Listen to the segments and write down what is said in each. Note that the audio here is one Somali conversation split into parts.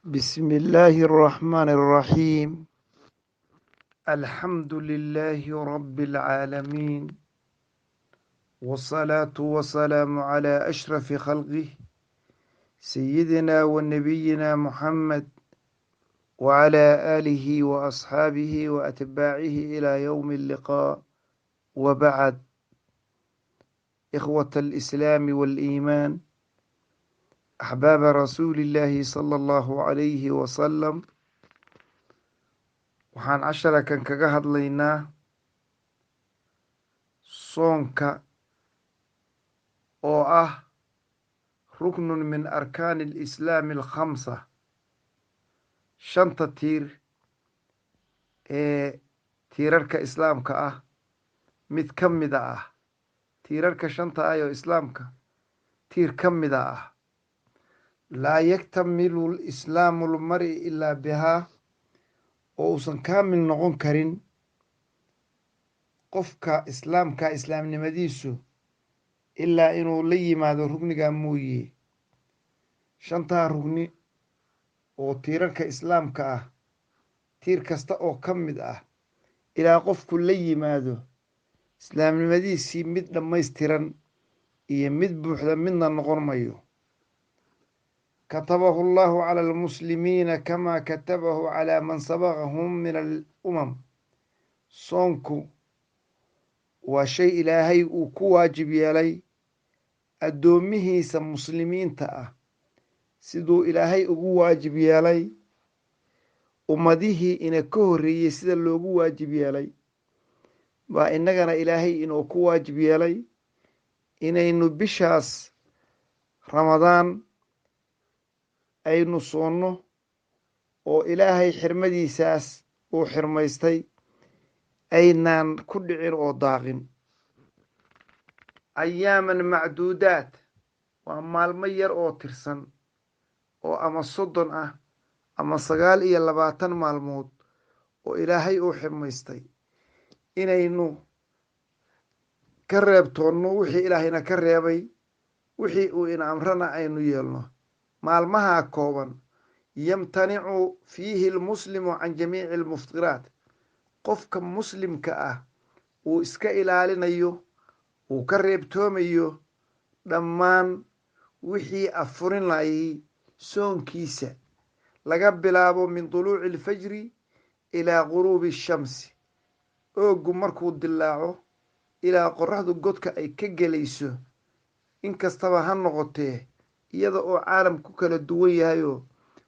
بسم الله الرحمن الرحيم. الحمد لله رب العالمين، والصلاة والسلام على أشرف خلقه سيدنا ونبينا محمد وعلى آله وأصحابه وأتباعه إلى يوم اللقاء، وبعد. إخوة الإسلام والإيمان، أحباب رسول الله صلى الله عليه وسلم، waxaan casharakan kaga hadlaynaa soonka oo ah ruknun min arkaani alislaami alkhamsa, shanta tiir ee tiirarka islaamka ah mid ka mida ah. tiirarka shanta ah oo islaamka tiir ka mida ah. laa yaktamilu lislaamu lmari ilaa bihaa, oo uusan kaamil noqon karin qofka islaamka islaamnimadiisu ilaa inuu la yimaado rugnigaa mooye. shantaa rugni oo tiirarka islaamka ah, tiir kasta oo ka mid ah ilaa qofku la yimaado, islaamnimadiisii mid dhammaystiran iyo mid buuxda midna noqon mayo. katabahu allahu cala almuslimiina kamaa katabahu calaa man sabaqahum min alumam. soonku waa shay ilaahay uu ku waajib yeelay addoomihiisa muslimiinta ah, siduu ilaahay ugu waajib yeelay ummadihii ina ka horreeyey sida loogu waajib yeelay baa innagana ilaahay inuu ku waajib yeelay inaynu bishaas ramadaan aynu soonno, oo ilaahay xirmadiisaas uu xirmaystay aynaan ku dhicin oo daaqin. ayaaman macduudaad waa maalmo yar oo tirsan, oo ama 30 ah ama 29 maalmood oo ilaahay uu xirmaystay inaynu ka reebtoonno wixii ilaahayna ka reebay, wixii uu ina amrana aynu yeelno. maalmahaa kooban yamtanicu fiihi almuslimu can jamiici almuftiraat, qofka muslimka ah uu iska ilaalinayo, uu ka reebtoomayo dhammaan wixii afurin layay soonkiisa, laga bilaabo min duluuci alfajri ilaa guruubi ashamsi, oogu markuu dilaaco ilaa qorraxdu godka ay ka gelayso. inkastaba ha noqotee, iyada oo caalamku kala duwan yahayoo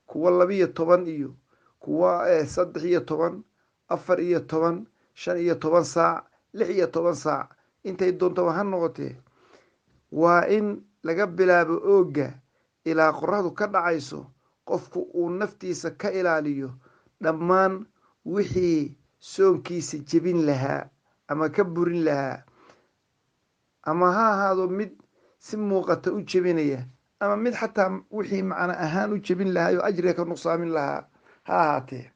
kuwa 12 iyo kuwa 13, 14, 15 saac, 16 saac, intay doontaba ha noqotee, waa in laga bilaabo ooga ilaa qorraxdu ka dhacayso qofku uu naftiisa ka ilaaliyo dhammaan wixii soonkiisa jebin lahaa ama ka burin lahaa, ama ha ahaado mid si muuqata u jebinaya, ama mid xataa wixii macno ahaan u jebin lahaa oo ajriga ka nuqsaamin lahaa ha ahaatee,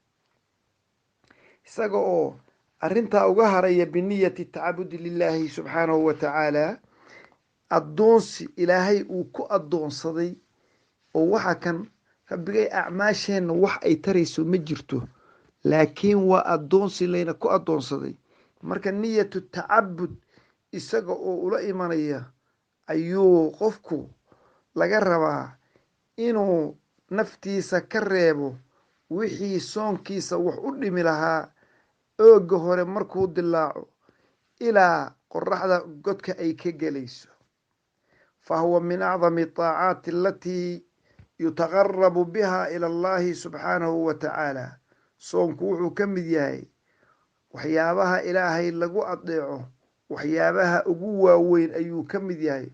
isaga oo arrintaa uga haraya biniyati tacabudi lilaahi subxaanahu wa tacaala, addoonsi ilaahay uu ku addoonsaday. oo waxa kan rabbigay acmaasheenna wax ay tarayso ma jirto, laakiin waa addoonsi layna ku addoonsaday. marka niyatu tacabud isaga oo ula imanaya ayuu qofku laga rabaa inuu naftiisa ka reebo wixii soonkiisa wax u dhimi lahaa ooga hore markuu dilaaco ilaa qorraxda godka ay ka gelayso. fa huwa min acdami ataacaati alatii yutaqarabu biha ila allahi subxaanahu wa tacaala. soonku wuxuu ka mid yahay waxyaabaha ilaahay lagu adeeco, waxyaabaha ugu waaweyn ayuu ka mid yahay,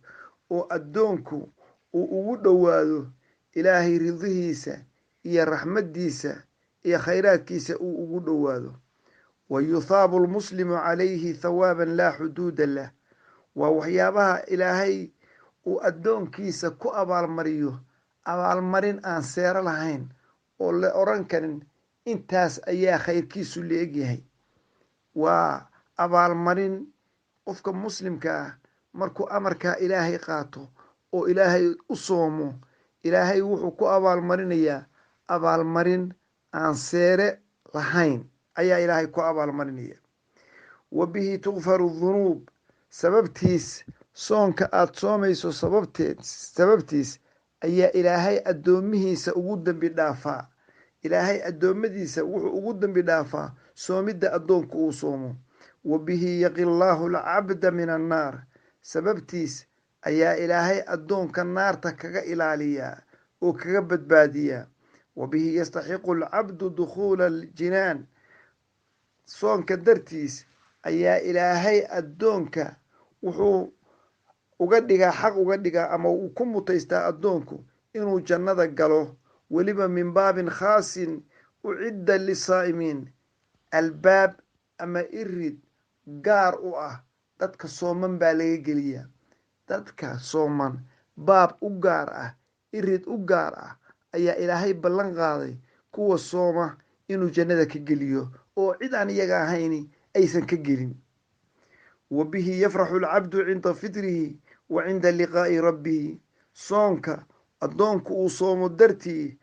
oo addoonku uu ugu dhowaado ilaahay ridihiisa iyo raxmaddiisa iyo khayraadkiisa uu ugu dhowaado. wa yuthaabu almuslimu calayhi thawaaban laa xuduuda lah. waa waxyaabaha ilaahay uu addoonkiisa ku abaalmariyo abaalmarin aan seero lahayn, oo la odhan karin intaas ayaa khayrkiisu la egyahay. waa abaalmarin qofka muslimka ah markuu amarkaa ilaahay qaato oo ilaahay u soomo, ilaahay wuxuu ku abaalmarinayaa abaalmarin aan seere lahayn ayaa ilaahay ku abaalmarinaya. wa bihi tukfaru dunuub, sababtiis soonka aada soomayso sababtiis ayaa ilaahay addoomihiisa ugu dembi dhaafaa. ilaahay addoommadiisa wuxuu ugu dembi dhaafaa soomidda addoonku uu soomo. wa bihi yaqi llaahu alcabda min annaar, sababtiis ayaa ilaahay addoonka naarta kaga ilaaliyaa oo kaga badbaadiyaa. wa bihi yastaxiqu alcabdu dukhuula aljinaan, soonka dartiis ayaa ilaahay addoonka wuxuu uga dhigaa xaq uga dhigaa ama uu ku mutaystaa addoonku inuu jannada galo, weliba min baabin khaasin ucidda lisaa'imiin, albaab ama irid gaar u ah dadka sooman baa laga geliyaa. dadka sooman baab u gaar ah, irid u gaar ah ayaa ilaahay ballan qaaday kuwa sooma inuu jannada ka geliyo oo cid aan iyaga ahayni aysan ka gelin. wa bihi yafraxu alcabdu cinda fitrihi wa cinda liqaa'i rabbihi, soonka addoonku uu soomo dartii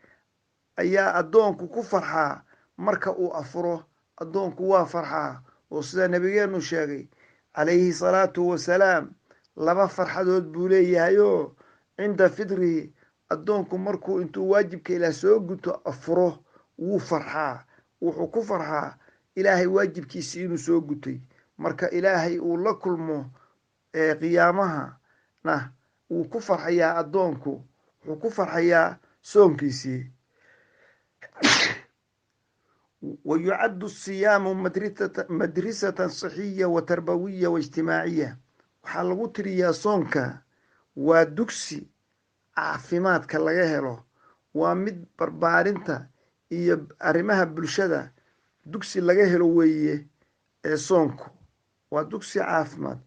ayaa addoonku ku farxaa. marka uu afuro addoonku waa farxaa, oo sida nabigeenu sheegay calayhi salaatu wasalaam, laba farxadood buu leeyahayoo cinda fitrihi, addoonku markuu intuu waajibka ilaah soo guto afuro wuu farxaa. wuxuu ku farxaa ilaahay waajibkiisii inuu soo gutay. marka ilaahay uu la kulmo qiyaamahana wuu ku farxayaa addoonku, wuxuu ku farxayaa soonkiisii. wa yucaddu asiyaamu madrisatan sixiya wa tarbawiya wa ijtimaaciya, waxaa lagu tiriyaa soonka waa dugsi caafimaadka laga helo, waa mid barbaarinta iyo arrimaha bulshada dugsi laga helo weeye. soonku waa dugsi caafimaad,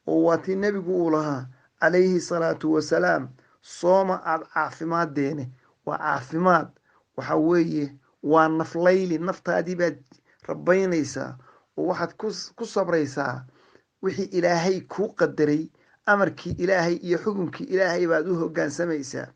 oo waa tii nebigu uu lahaa calayhi salaatu wasalaam, sooma aada caafimaaddeene. waa caafimaad, waxa weeye waa naflayli, naftaadii baad rabaynaysaa oo waxaad ku sabraysaa wixii ilaahay kuu qadaray, amarkii ilaahay iyo xukunkii ilaahay baad u hoggaansamaysaa.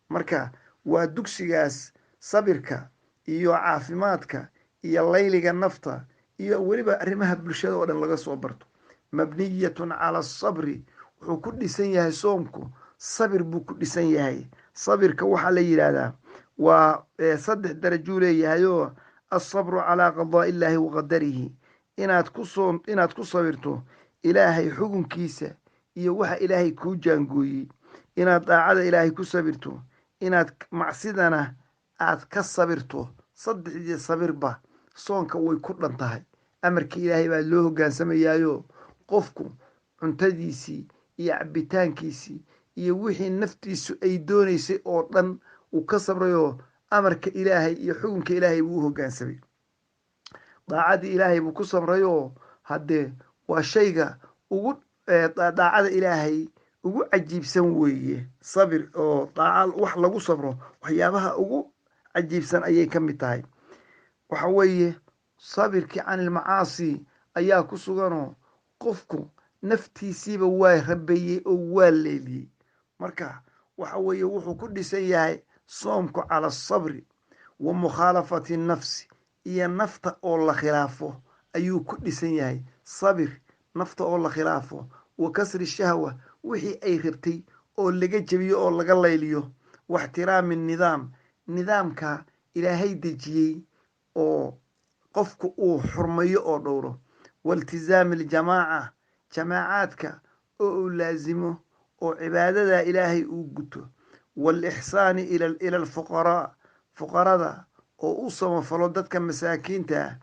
marka waa dugsigaas sabirka iyo caafimaadka iyo layliga nafta iyo weliba arrimaha bulshada oo dhan laga soo barto. mabniyatun cala asabri, wuxuu ku dhisan yahay soomku sabir buu ku dhisan yahay. sabirka waxaa la yidhaahdaa waa 3 darajuu leeyahayoo alsabru calaa qadaa'i illaahi wa qadarihi, inaad ku sabirto ilaahay xukunkiisa iyo waxa ilaahay kuu jaangooyey, inaad daacada ilaahay ku sabirto, inaad macsidana aad ka sabirto. 3 sabirba soonka way ku dhan tahay. amarkii ilaahay baa loo hoggaansamayaayo qofku cuntadiisii iyo cabitaankiisii iyo wixii naftiisu ay doonaysay oo dhan uu ka sabrayoo amarka ilaahay iyo xukunka ilaahay buu u hoggaansamay. daacadii ilaahay buu ku sabrayoo haddee waa shayga ugu daacada ilaahay ugu cajiibsan weeye. sabir oo daaca wax lagu sabro waxyaabaha ugu cajiibsan ayay ka mid tahay. waxa weeye sabirkii can ilmacaasi ayaa ku suganoo qofku naftiisiiba waa rabeeyey oo waa leeliyey. marka waxa weeye wuxuu ku dhisan yahay soomku cala asabri wa mukhaalafati nafsi, iyo nafta oo la khilaafo ayuu ku dhisan yahay. sabir, nafta oo la khilaafo, wa kasri shahwa, wixii ay rabtay oo laga jebiyo oo laga layliyo, wa ixtiraami nidaam, nidaamka ilaahay dejiyey oo qofku uu xurmayo oo dhowro, waltizaami aljamaaca, jamaacaadka oo uu laasimo oo cibaadada ilaahay uu guto, waalixsaani ila alfuqaraa, fuqarada oo u samafalo dadka masaakiinta ah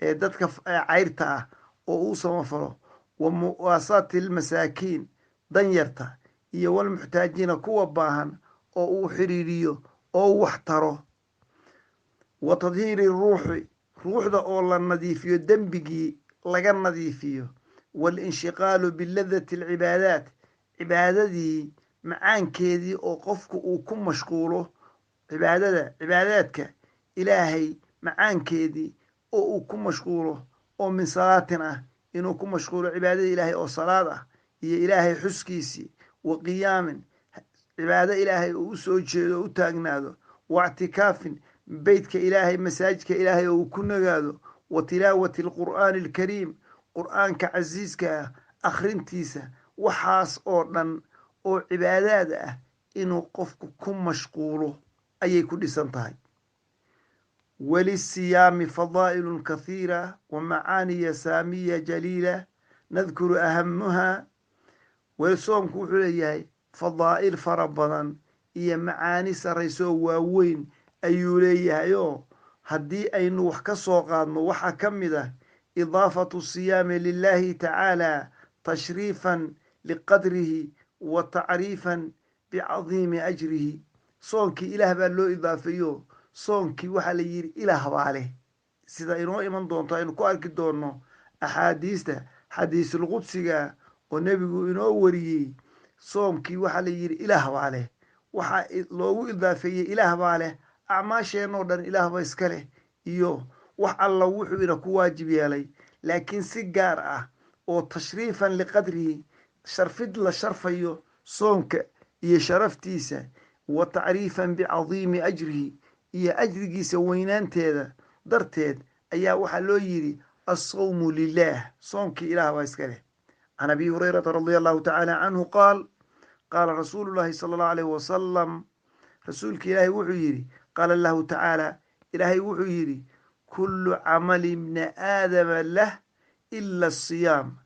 ee dadka cayrta ah oo u samafalo, wa muwaasaati almasaakiin, danyarta iyo walmuxtaajiina kuwa baahan oo uu xiriiriyo oo wax taro, wa tadhiiri ruuxi, ruuxda oo la nadiifiyo dembigii laga nadiifiyo, waalinshiqaalu biladati alcibaadaat, cibaadadii macaankeedii oo qofku uu ku mashquulo cibaadaadka ilaahay macaankeedii oo uu ku mashquulo, oo min salaatin ah inuu ku mashquulo cibaadada ilaahay oo salaad ah iyo ilaahay xuskiisii, wa qiyaamin cibaado ilaahay uu u soo jeedo o u taagnaado, wa ictikaafin beytka ilaahay masaajidka ilaahay oo uu ku nagaado wa tilaawati alqur'aani alkariim qur'aanka casiiska ah akhrintiisa waxaas oo dhan oo cibaadaad ah inuu qofku ku mashquulo ayay ku dhisan tahay وللصيام فضائل كثيرة ومعاني سامية جليلة نذكر أهمها والصوم كوحليه فضائل فربضا هي معاني سريسو واوين أيوليه يو هدي أي نوح كسوقان وحا كمده إضافة الصيام لله تعالى تشريفا لقدره وتعريفا بعظيم أجره صومك إله بلو إضافيو soonkii waxaa la yidhi ilaah baa leh sida inoo iman doonto aynu ku arki doonno axaadiista xadiisul qudsiga oo nebigu inoo wariyey soomkii waxaa la yidhi ilaah baa leh waxaa loogu idaafeeyey ilaah baa leh acmaasheenoo dhan ilaah ba iska leh iyo wax alla wuxuu ina ku waajib yeelay laakiin si gaar ah oo tashriifan liqadrihi sharfid la sharfayo soonka iyo sharaftiisa wa tacriifan bicadiimi ajrihi iyo ajrigiisa weynaanteeda darteed ayaa waxaa loo yidhi assawmu lilah soomkii ilaah baa iska leh can abi hurayrata radia allahu tacaala canhu qaal qaala rasuulu llahi sala allahu alayh wasalam rasuulka ilaahay wuxuu yidhi qaala allahu tacaala ilaahay wuxuu yidhi kullu camali bni aadama lah ila asiyaam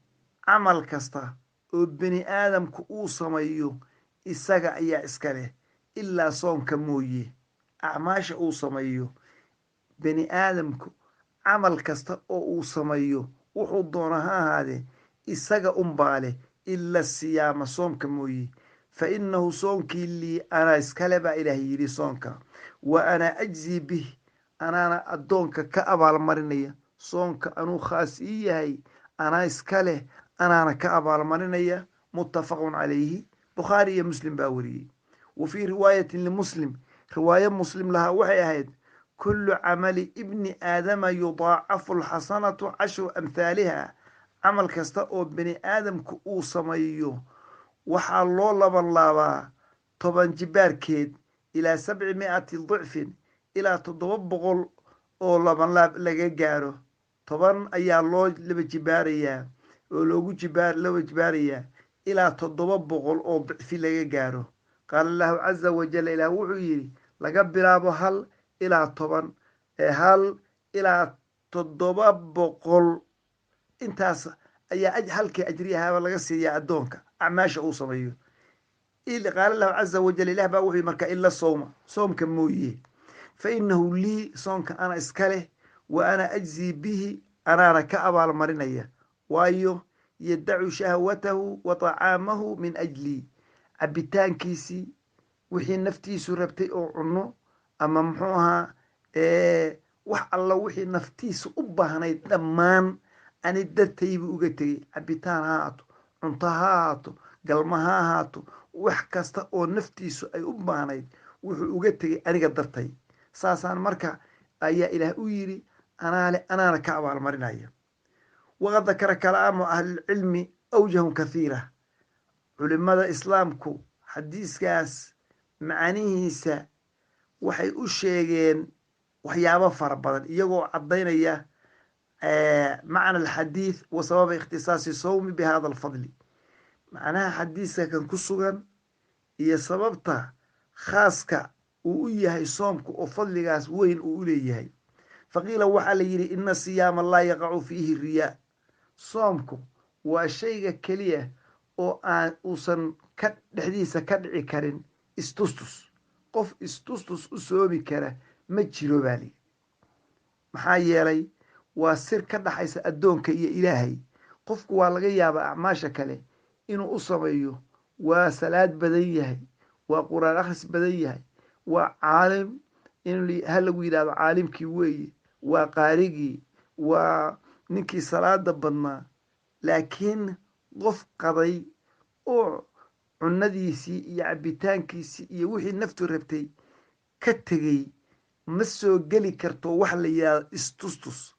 camal kasta oo bini aadamku uu sameeyo isaga ayaa iska leh ilaa soomka mooye acmaasha uu sameeyo bini aadamku camal kasta oo uu sameeyo wuxuu doona ha ahaadee isaga unbaa leh ila siyaama soomka mooye fa innahu soonkii lii anaa iskale baa ilaah yidhi soonka wa anaa ajzii bih anaana addoonka ka abaalmarinaya soonka anuu khaas ii yahay anaa iska leh anaana ka abaalmarinaya muttafaqun calayhi bukhaari iyo muslim baa wariyey wa fii riwaayatin limuslim riwaayo muslim lahaa waxay ahayd kullu camali ibni aadama yudaacafu alxasanatu cashru amhaaliha camal kasta oo bini aadamku uu sameeyo waxaa loo laban laabaa 10 jibaarkeed ilaa 700 dicfin ilaa 700 oo laban laab laga gaaro 10 ayaa loo laba jibaarayaa oo loogu laba jibaarayaa ilaa 700 oo dicfi laga gaaro qaala allahu caza wajal ilaah wuxuu yidhi laga bilaabo 1 ilaa 10 1 ilaa 700 intaas ayaa halkii ajriyahaaba laga siiyaa addoonka acmaasha uu sameeyo qaala allahu caza wajal ilaah baa wuxuu markaa ila sowma soomka mooye fa innahu lii soonka ana iska leh wa ana ajzii bihi anaana ka abaalmarinaya waayo yadacu shahwatahu wa tacaamahu min ajlii cabitaankiisii wixii naftiisu rabtay oo cunno ama muxuu ahaa wax alla wixii naftiisa u baahnayd dhammaan ani dartaybu uga tegey cabitaan ha ahaato cunto ha ahaato galma ha ahaato wax kasta oo naftiisu ay u baahnayd wuxuu uga tegey aniga dartay saasaan marka ayaa ilaah u yidhi anaana ka abaalmarinaya waqad dakara kalaamu ahlilcilmi awjahun kathiira culimada islaamku xadiiskaas macanihiisa waxay u sheegeen waxyaabo fara badan iyagoo caddaynaya macna alxadiid wa sababa ikhtisaasi sawmi bi hada alfadli macnaha xadiiska kan ku sugan iyo sababta khaaska uu u yahay soomku oo fadligaas weyn uu u leeyahay faqiila waxaa la yidhi ina siyaama laa yaqacu fiihi riyaa soomku waa shayga keliya oo aan uusan ka dhexdiisa ka dhici karin istustus qof istustus u soomi kara ma jiro baa lii maxaa yeelay waa sir ka dhaxaysa addoonka iyo ilaahay qofku waa laga yaabaa acmaasha kale inuu u sameeyo waa salaad badan yahay waa quraan akhris badan yahay waa caalim ha lagu yidhahdo caalimkii weeye waa qaarigii waa ninkii salaada badnaa laakiin qof qaday oo cunadiisii iyo cabitaankiisii iyo wixii naftu rabtay ka tegey ma soo geli karto wax la yidhahdo istustus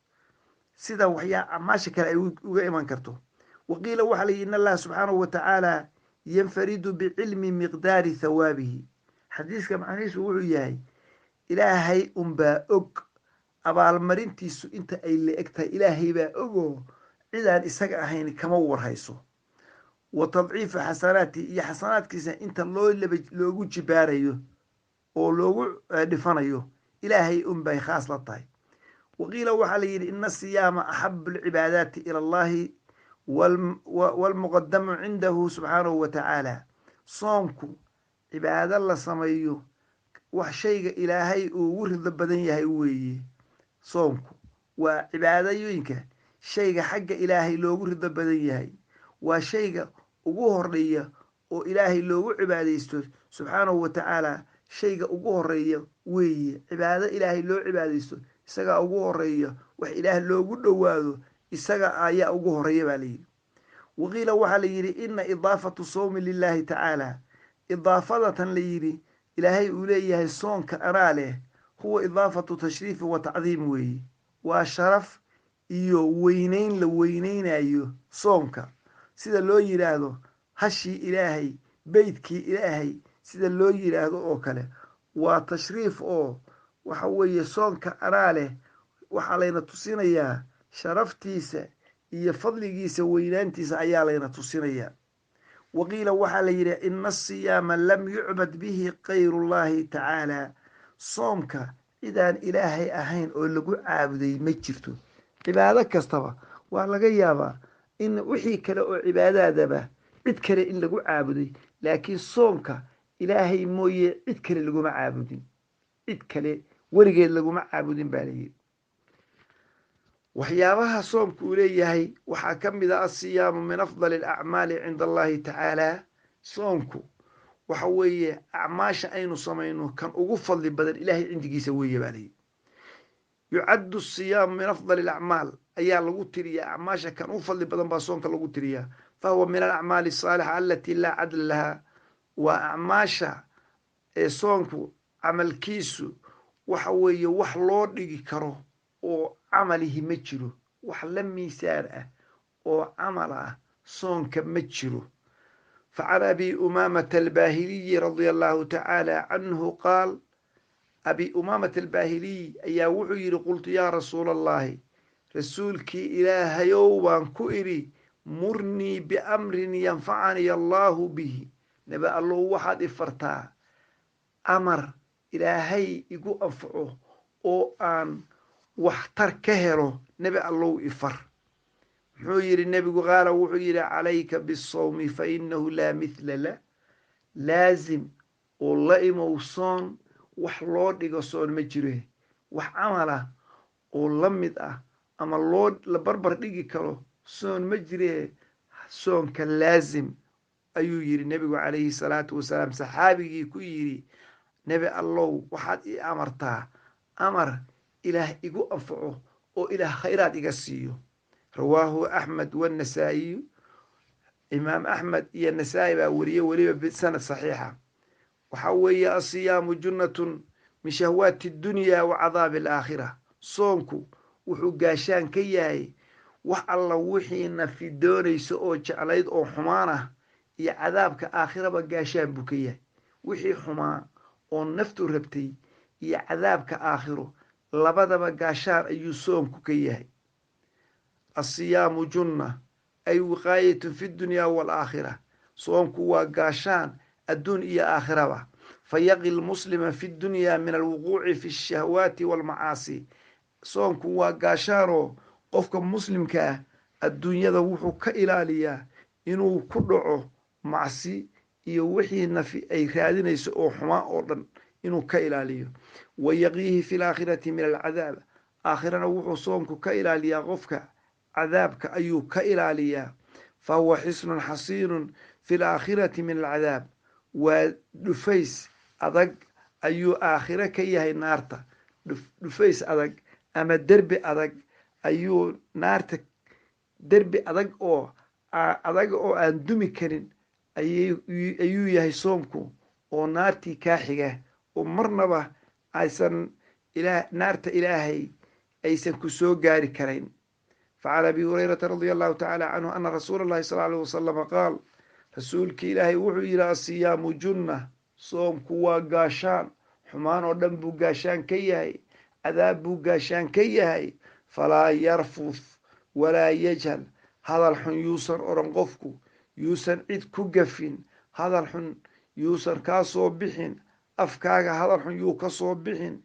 sida waxyaa acmaasha kale ay uga iman karto waqiila waxaa la yidhi in allaha subxaanahu watacaala yanfaridu bicilmi miqdaari hawaabihi xadiiska macnihiisu wuxuu yahay ilaahay unbaa og abaalmarintiisu inta ay la eg tahay ilaahay baa ogoo cidaan isaga ahayn kama warhayso wa tadciifu xasanaati iyo xasanaadkiisa inta loogu jibaarayo oo loogu dhifanayo ilaahay unbay khaas la tahay waqiila waxaa la yidhi ina asiyaama axabu alcibaadaati ila allahi waalmuqadamu cindahu subxaanahu wa tacaala soomku cibaado la sameeyo wax shayga ilaahay uu ugu rido badan yahay weeye soomku waa cibaadooyinka shayga xagga ilaahay loogu rido badan yahay waa shayga ugu horeeya oo ilaahay loogu cibaadaysto subxaanahu wa tacaala shayga ugu horeeya weeye cibaado ilaahay loo cibaadaysto isagaa ugu horeeya wax ilaah loogu dhowaado isaga ayaa ugu horeeya baa layidhi waqiila waxaa la yidhi ina idaafatu sawmi lilahi tacaala idaafadatan la yidhi ilaahay uu leeyahay soonka anaa leh huwa idaafatu tashriifi wa tacdiim weeye waa sharaf iyo weyneyn la weyneynayo soonka sida loo yidhaahdo hashii ilaahay beydkii ilaahay sida loo yidhaahdo oo kale waa tashriif oo waxa weeye soonka anaa leh waxaa layna tusinayaa sharaftiisa iyo fadligiisa weynaantiisa ayaa layna tusinayaa waqiila waxaa la yidhi ina asiyaama lam yucbad bihi kayrullahi tacaala soomka cidaan ilaahay ahayn oo lagu caabuday ma jirto cibaado kastaba waa laga yaabaa in wixii kale oo cibaadaadaba cid kale in lagu caabuday laakiin soomka ilaahay mooye cid kale laguma caabudin cid kale weligeed laguma caabudin baa layidhi waxyaabaha soomku uu leeyahay waxaa ka mid a asiyaamu min afdali alacmaali cinda allahi tacaala soomku waxa weeye acmaasha aynu samayno kan ugu fadli badan ilaahay cindigiisa weeye baa layidhi yucaddu asiyaamu min afdali alacmaal ayaa lagu tiriyaa acmaasha kan u fadli badan baa soonka lagu tiriyaa fahuwa min alacmaali asaalixa alatii laa cadla laha waa acmaasha ee soonku camalkiisu waxa weeye wax loo dhigi karo oo camalihi ma jiro wax la miisaan ah oo camal ah soonka ma jiro facan abi umaamata albaahiliyi radia allahu tacaala canhu qaal abi umaamata albaahiliy ayaa wuxuu yidhi qultu yaa rasuula allahi rasuulkii ilaahayow baan ku idhi murnii biamrin yanfacanii allaahu bihi nabi allow waxaad ifartaa amar ilaahay igu anfaco oo aan waxtar ka helo nebi allow ifar muxuu yidhi nebigu qaala wuxuu yidhi calayka bisawmi fa inahu laa mithla la laazim oo la imow soon wax loo dhigo soon ma jire wax camal ah oo la mid ah ama la barbar dhigi karo soon ma jire soonka laazim ayuu yidhi nebigu calayhi salaatu wasalaam saxaabigii ku yidhi nebi allow waxaad ii amartaa amar ilaah igu anfaco oo ilaah khayraad iga siiyo rawaahu axmed wanasaa'iyu imaam axmed iyo nasaa-i baa weriye weliba bisanad saxiixa waxaa weeye asiyaamu junnatun min shahwaati dunya wa cadaabi alaakhira soonku wuxuu gaashaan ka yahay wax alla wixii nafi doonayso oo jeclayd oo xumaan ah iyo cadaabka aakhiraba gaashaan buu ka yahay wixii xumaa oo naftu rabtay iyo cadaabka aakhiro labadaba gaashaan ayuu soomku ka yahay asiyaamu junna ay wiqaayatun fi dunya waalaakhira soomku waa gaashaan adduun iyo aakhiraba fayaqi lmuslima fi dunya min alwuquuci fi shahwaati waalmacaasi soomku waa gaashaanoo qofka muslimka ah adduunyada wuxuu ka ilaaliyaa inuu ku dhaco macsi iyo wixii nafi ay raadinayso oo xumaa oo dhan inuu ka ilaaliyo wayaqiihi fi laakhirati min alcadaab aakhirana wuxuu soomku ka ilaaliyaa qofka cadaabka ayuu ka ilaaliyaa fahuwa xisnun xasiinun fi laakhirati min alcadaab waa dhufays adag ayuu aakhiro ka yahay naarta dhufays adag ama derbi adag ayuu naarta derbi adag oo aan dumi karin ayuu yahay soomku oo naartii kaa xiga oo marnaba aysan naarta ilaahay aysan ku soo gaari karayn facan abi hurayrata radia allahu tacaala canhu ana rasuula allahi sal alيh wasalama qaal rasuulkii ilaahay wuxuu yidhi asiyaamu junna soomku waa gaashaan xumaan oo dhan buu gaashaan ka yahay, cadaab buu gaashaan ka yahay. falaa yarfuf walaa yajhal, hadal xun yuusan odhan qofku, yuusan cid ku gafin, hadal xun yuusan kaa soo bixin, afkaaga hadal xun yuu ka soo bixin,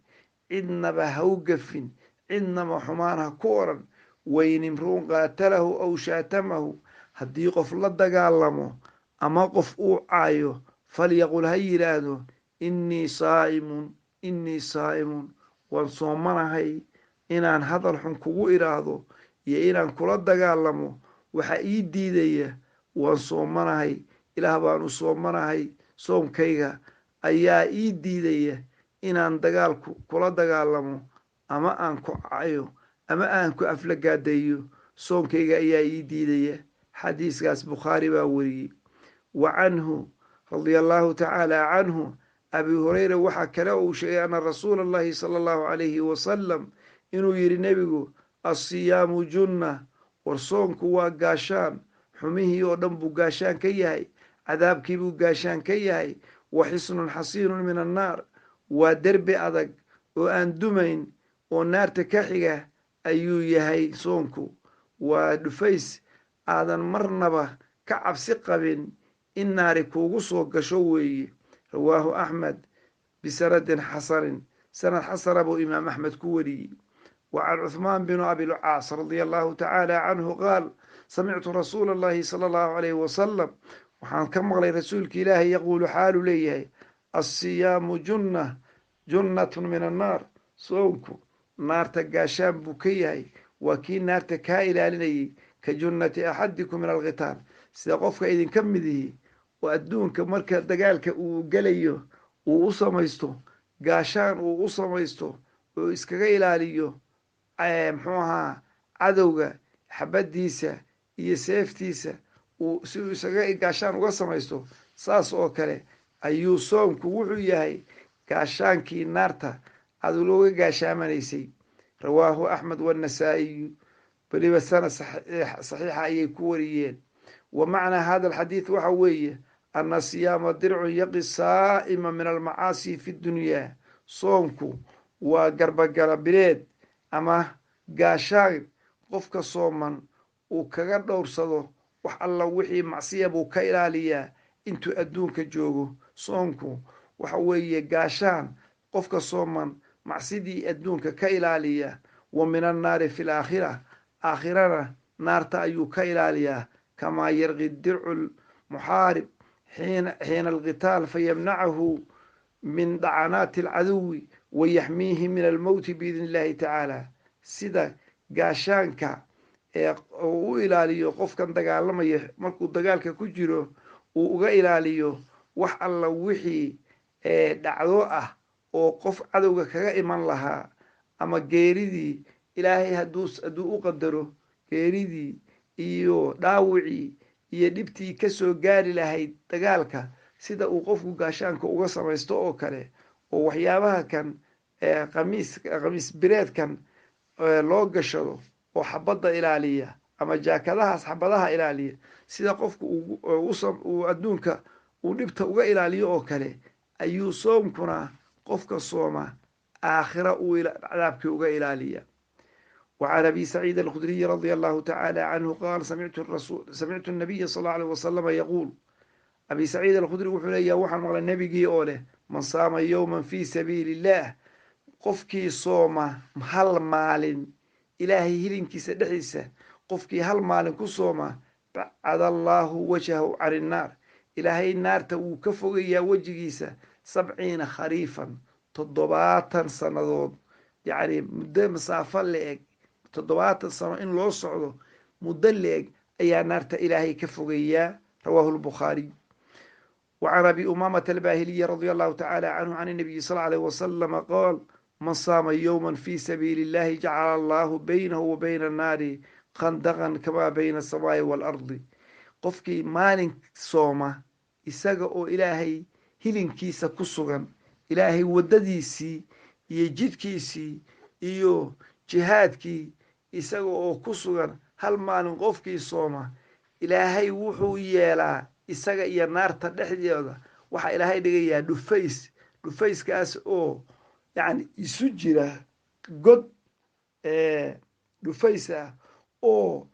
cidnaba ha u gafin, cidnaba xumaan ha ku odhan. wain imruun qaatalahu aw shaatamahu, haddii qof la dagaalamo ama qof uu caayo, falyaqul ha yidhaahdo innii saa'imun waan soomanahay. inaan hadal xun kugu idhaahdo iyo inaan kula dagaalamo waxa ii diidaya waan soomanahay, ilaah baanu soomanahay, soomkayga ayaa ii diidaya inaan kula dagaalamo ama aan ku cayo ama aan ku aflagaadeeyo, soonkayga ayaa ii diidaya. xadiiskaas bukhaari baa weriyey. wa canhu radia allahu tacaala canhu, abi hurayra waxaa kale uu sheegay ana rasuula allahi sala allahu calayhi wasalam inuu yidhi nebigu, assiyaamu junna, war soonku waa gaashaan, xumihii oo dhan buu gaashaan ka yahay, cadaabkii buu gaashaan ka yahay. wa xisnun xasiinun min annaar, waa derbi adag oo aan dumayn oo naarta ka xiga ayuu yahay soonku. waa dhufays aadan marnaba ka cabsi qabin in naari kuugu soo gasho weeye. rawaahu axmed bisanadin xasanin, sanad xasana buu imaam axmed ku wariyey. وعن عثمان بن أبي العاص رضي الله تعالى عنه قال سمعت رسول الله صلى الله عليه وسلم وحان كمغلي رسولك إلهي يقول حال ليه الصيام جنة من النار. صومكو نار تقاشان بكيه وكي نار تكايل لني كجنة أحدكم من الغتال. سيقفك إذن كمده وأدونك مركة دقالك وقليه وأصميستو قاشان وأصميستو وإسكايل عليه muxuu ahaa cadowga xabadiisa iyo seeftiisa si uu isaga gaashaan uga samaysto, saas oo kale ayuu soomku wuxuu yahay gaashaankii naarta aad looga gaashaamanaysay. rawaahu axmed wanasaa'iyu, beliba sanad saxiixa ayay ku wariyeen. wa macnaa hada alxadiid waxa weeye ana siyaama dircun yaqi saa'ima min almacaasi fi dunyaa. soomku waa garbagalabireed ama gaashaan qofka sooman uu kaga dhowrsado wax alla wixii macsiya buu ka ilaaliyaa intuu adduunka joogo. soonku waxa weeye gaashaan qofka sooman macsidii adduunka ka ilaaliya. wa min annaari fi laakhira, aakhirana naarta ayuu ka ilaaliyaa. kamaa yarqi dircu lmuxaarib xiina alqitaal fayamnacahu min dacanaati alcaduwi wayaxmiihi min almowti biidni illahi tacaala. sida gaashaanka uu u ilaaliyo qofkan dagaalamaya markuu dagaalka ku jiro, uu uga ilaaliyo wax alla wixii dhacdo ah oo qof cadowga kaga iman lahaa, ama geeridii ilaahay hadduu u qadaro geeridii iyo dhaawicii iyo dhibtii kasoo gaari lahayd dagaalka, sida uu qofku gaashaanka uga samaysto oo kale. oo waxyaabaha kan qamiis bireedkan loo gashado oo xabadda ilaaliya, ama jaakadahaas xabadaha ilaaliya, sida qofku uu adduunka uu dhibta uga ilaaliyo oo kale ayuu soomkuna qofka sooma aakhira uu cadaabkii uga ilaaliya. وعن أبي سعيد الخدري رضي الله تعالى عنه قال سمعت النبي صلى الله عليه وسلم يقول. أبي سعيد الخدري وحليا وحن مغلى النبي قوله من صام يوما في سبيل الله qofkii sooma hal maalin ilaahay hilinkiisa dhexdiisa, qofkii hal maalin ku sooma, bacada allaahu wajhahu cani innaar, ilaahay naarta wuu ka fogayaa wejigiisa 70 khariifan 70 sannadood. yacni muddo masaafo la-eg 70 sano in loo socdo muddo la-eg ayaa naarta ilaahay ka fogayaa. rawaahu lbukhaariy. وعن أبي أمامة الباهلي رضي الله تعالى عنه عن النبي صلى الله عليه وسلم قال من صام يوما في سبيل الله جعل الله بينه وبين النار خندقا كما بين السماء والأرض. qofkii maalin sooma isaga oo ilaahay hilinkiisa ku sugan, ilaahay waddadiisii iyo jidkiisii iyo jihaadkii isaga oo ku sugan, hal maalin qofkii sooma, ilaahay wuxuu yeelaa isaga iyo naarta dhexdeeda waxaa ilaahay dhigayaa dhufays dhufayskaas oo yacni isu jira god dhufays ah oo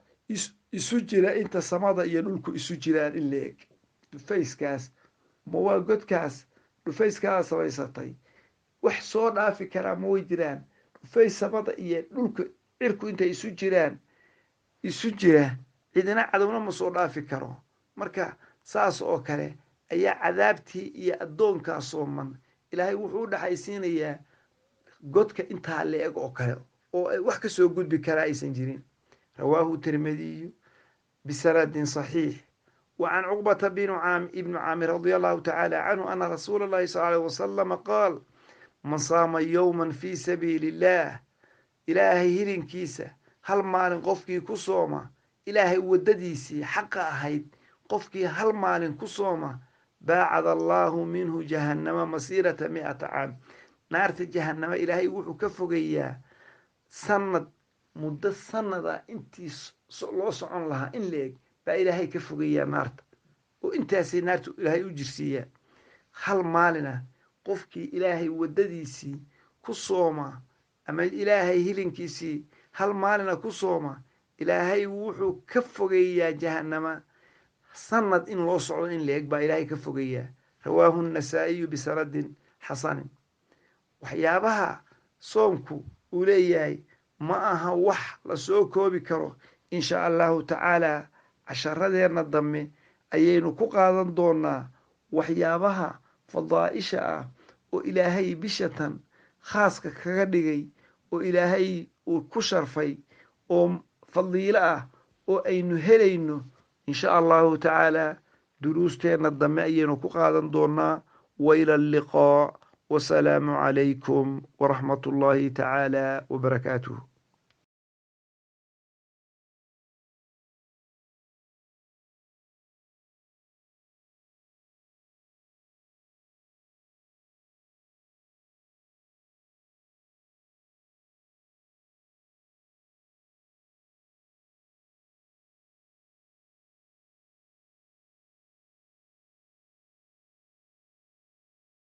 isu jira inta samada iyo dhulku isu jiraan in la eg dhufayskaas ma waa godkaas dhufayskaa samaysatay wax soo dhaafi karaa ma way jiraan dhufays samada iyo dhulka cirku intay isu jira cidina cadowna ma soo dhaafi karo marka saas oo kale ayaa cadaabtii iyo addoonkaa sooman ilaahay wuxuu u dhaxaysiinayaa godka intaa la eg oo kale oo ay wax ka soo gudbi karaa aysan jirin rawaahu tirmidiyu bisanadin saxiix وعن عقبة ابن عامر رضي الله تعالى عنه أن رسول الله صلى الله عليه وسلم قال من صام يوما في سبيل الله إلهي هلين كيسة هل مالن قفكي كسوما إلهي ودديسي حق أهيد قفكي هل مالن كسوما باعد الله منه جهنم مسيرة 100 عام نارت جهنم إلهي وحو كفقيا سند مدة سنة انتي لو سعون لها إن ليك فإلهي كفقيا نارت وإنتاسي نارت إلهي أجرسيا هل مالنا قفكي إلهي ودديسي كسوما أما إلهي هلنكيسي هل مالنا كسوما إلهي وحو كفقيا جهنم سند إن لو سعون إن ليك إلهي كفقيا رواه النسائي بسند حسن وحيابها صومكو ولياي معها وح لسوكو بكرو إن شاء الله تعالى casharadeenna dambe ayaynu ku qaadan doonaa waxyaabaha fadaaisha ah oo ilaahay bishatan khaaska kaga dhigay oo ilaahay uu ku sharfay oo fadiilo ah oo aynu helayno insha allahu tacaala duruusteenna dambe ayaynu ku qaadan doonaa وإلى اللقاء والسلام عليكم ورحمة الله تعالى وبركاته.